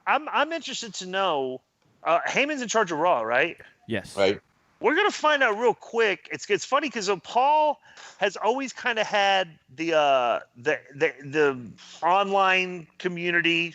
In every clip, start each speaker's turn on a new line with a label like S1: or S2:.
S1: I'm interested to know. Heyman's in charge of Raw, right?
S2: Yes.
S3: Right.
S1: We're gonna find out real quick. It's funny because Paul has always kind of had the online community.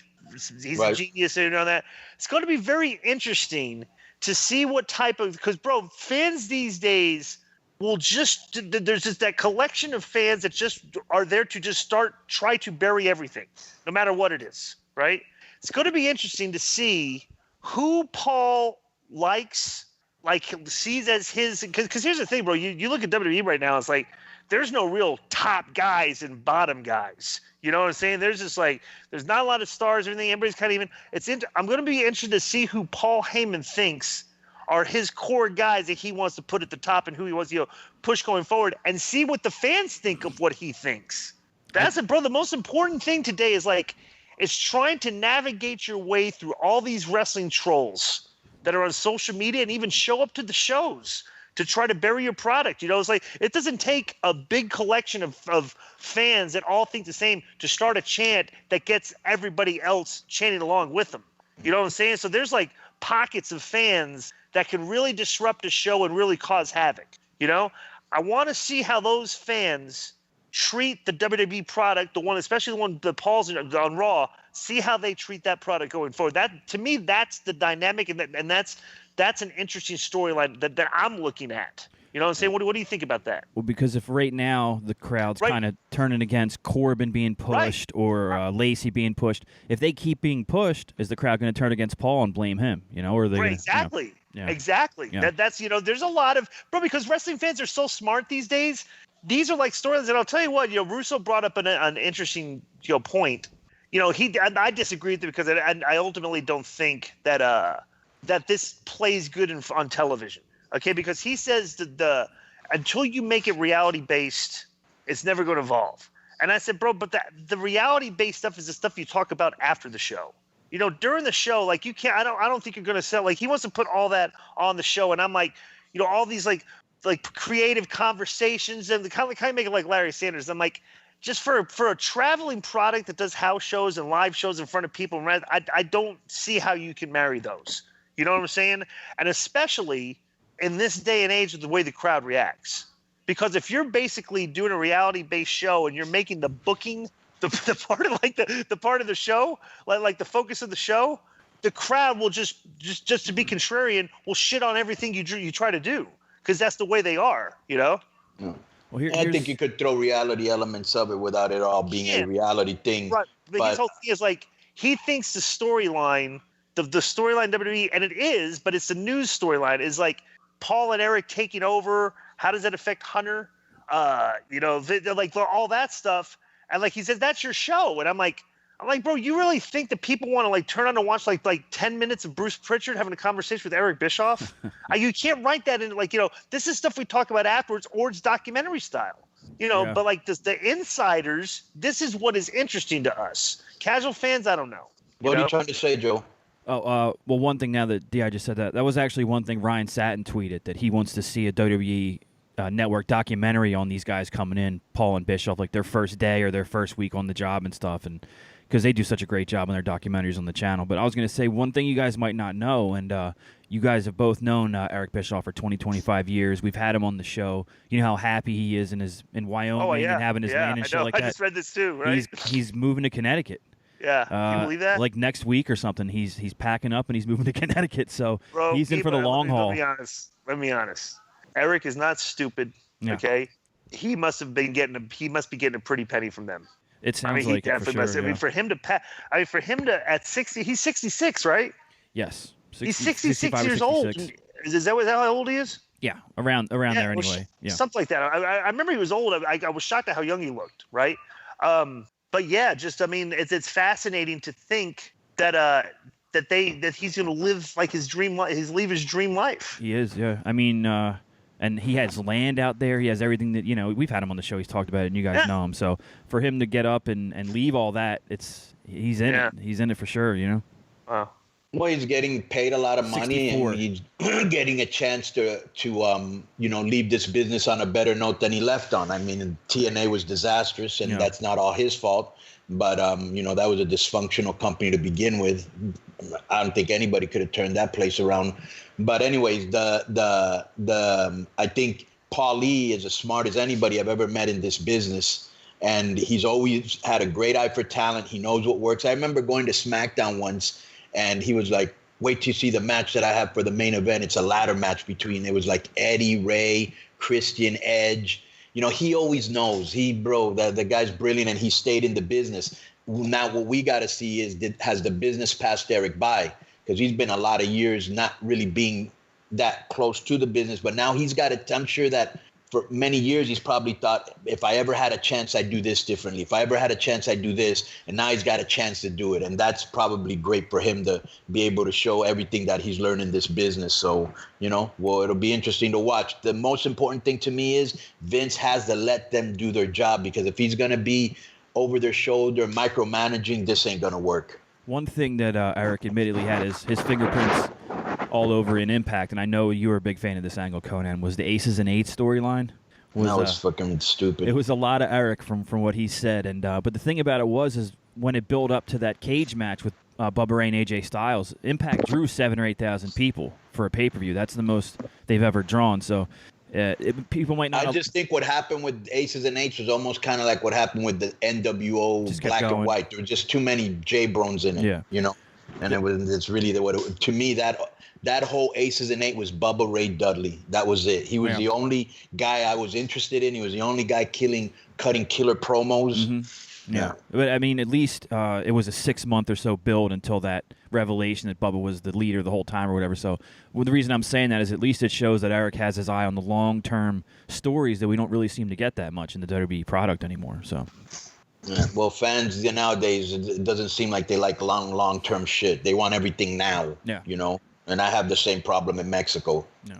S1: He's a genius and all that. It's going to be very interesting to see what type of, because bro, fans these days will just, there's just that collection of fans that just are there to just try to bury everything, no matter what it is, right? It's going to be interesting to see who Paul likes, like sees as his, because here's the thing, bro, you look at WWE right now, it's like there's no real top guys and bottom guys. You know what I'm saying? There's just like, there's not a lot of stars or anything. Everybody's kind of even, I'm going to be interested to see who Paul Heyman thinks are his core guys that he wants to put at the top and who he wants to push going forward, and see what the fans think of what he thinks. That's it, bro. The most important thing today is trying to navigate your way through all these wrestling trolls that are on social media and even show up to the shows to try to bury your product. You know, it's like, it doesn't take a big collection of fans that all think the same to start a chant that gets everybody else chanting along with them. You know what I'm saying? So there's like pockets of fans that can really disrupt a show and really cause havoc. You know, I want to see how those fans treat the WWE product, the one, especially the one that Paul's on Raw, see how they treat that product going forward. That, to me, that's the dynamic, and that's an interesting storyline that I'm looking at. You know what I'm saying? What do you think about that?
S2: Well, because if right now the crowd's kind of turning against Corbin being pushed or Lacey being pushed, if they keep being pushed, is the crowd going to turn against Paul and blame him? You know, or are they
S1: exactly. Exactly.
S2: Yeah.
S1: That's there's a lot of, bro, because wrestling fans are so smart these days. These are like storylines, and I'll tell you what, Russo brought up an interesting point. You know, I disagree with it because I ultimately don't think that that this plays good on television. Okay, because he says that until you make it reality based, it's never going to evolve. And I said, bro, but the reality based stuff is the stuff you talk about after the show. You know, during the show, like you can't. I don't think you're going to sell. Like he wants to put all that on the show, and I'm like, all these like creative conversations and kind of make it like Larry Sanders. I'm like, just for a traveling product that does house shows and live shows in front of people, I don't see how you can marry those. You know what I'm saying? And especially in this day and age with the way the crowd reacts. Because if you're basically doing a reality-based show and you're making the booking the part of the part of the show, like the focus of the show, the crowd will just to be contrarian, will shit on everything you try to do. Because that's the way they are, you know?
S3: Yeah. Well, I think you could throw reality elements of it without it all being a reality thing.
S1: Right. But his whole thing is like, he thinks the storyline, the storyline WWE, and it is, but it's the news storyline, is like Paul and Eric taking over. How does that affect Hunter? Like all that stuff. And like he says, that's your show. And I'm like, bro, you really think that people want to like turn on and watch like 10 minutes of Bruce Pritchard having a conversation with Eric Bischoff? You can't write that in this is stuff we talk about afterwards, or it's documentary style. But like the insiders, this is what is interesting to us. Casual fans, I don't know.
S3: What are you trying to say, Joe?
S2: Oh, well, one thing now that D.I. just said that was actually one thing Ryan Satin tweeted, that he wants to see a WWE network documentary on these guys coming in, Paul and Bischoff, like their first day or their first week on the job and stuff, and because they do such a great job on their documentaries on the channel. But I was going to say one thing you guys might not know, and you guys have both known Eric Bischoff for 25 years. We've had him on the show. You know how happy he is in Wyoming and having his man and shit like that.
S1: I just read this too, right?
S2: He's moving to Connecticut.
S1: Yeah, can you believe that?
S2: Like next week or something, he's packing up and he's moving to Connecticut. So
S1: bro,
S2: he's in for the long haul.
S1: Let me be honest. Eric is not stupid. Yeah. Okay, he must be getting a pretty penny from them.
S2: It sounds like it for sure.
S1: I mean, for him to at 60, he's 66, right?
S2: Yes,
S1: he's 66 years old. Is that how old he is?
S2: Yeah, around there anyway. Yeah, something
S1: like that. I remember he was old. I was shocked at how young he looked. Right. But yeah, it's fascinating to think that he's going to live like his dream life. He's leave his dream life.
S2: He is, yeah. I mean, and he has land out there. He has everything that we've had him on the show. He's talked about it, and you guys know him. So for him to get up and leave all that, he's in it. He's in it for sure.
S1: Wow.
S3: Well, he's getting paid a lot of money,
S2: 64.
S3: and he's getting a chance to leave this business on a better note than he left on. I mean, TNA was disastrous, and that's not all his fault. But that was a dysfunctional company to begin with. I don't think anybody could have turned that place around. But anyways, I think Paul Lee is as smart as anybody I've ever met in this business. And he's always had a great eye for talent. He knows what works. I remember going to SmackDown once, and he was like, wait till you see the match that I have for the main event. It's a ladder match it was like Eddie, Ray, Christian, Edge. He always knows. The guy's brilliant, and he stayed in the business. Now what we got to see is, has the business passed Eric by? Because he's been a lot of years not really being that close to the business. But now he's got it. I'm sure that for many years, he's probably thought, if I ever had a chance, I'd do this differently. If I ever had a chance, I'd do this. And now he's got a chance to do it. And that's probably great for him to be able to show everything that he's learned in this business. So, it'll be interesting to watch. The most important thing to me is Vince has to let them do their job, because if he's going to be over their shoulder, micromanaging, this ain't going to work.
S2: One thing that Eric admittedly had is his fingerprints all over in Impact, and I know you were a big fan of this angle, Conan, was the Aces and Eights storyline.
S3: No, it's fucking stupid.
S2: It was a lot of Eric from what he said, and but the thing about it is when it built up to that cage match with Bubba Ray and AJ Styles, Impact drew 7,000 or 8,000 people for a pay-per-view. That's the most they've ever drawn, so people might not.
S3: I just think what happened with Aces and Eights was almost kind of like what happened with the NWO Black and White. There were just too many J-Brones in it, and it's really to me that whole Aces and Eight was Bubba Ray Dudley. That was it. He was the only guy I was interested in. He was the only guy cutting killer promos.
S2: Mm-hmm. Yeah. But I mean, at least it was a 6-month or so build until that revelation that Bubba was the leader the whole time or whatever. So the reason I'm saying that is at least it shows that Eric has his eye on the long-term stories that we don't really seem to get that much in the WWE product anymore. So.
S3: Yeah, well, fans nowadays, it doesn't seem like they like long-term shit. They want everything now, And I have the same problem in Mexico.
S2: Yeah.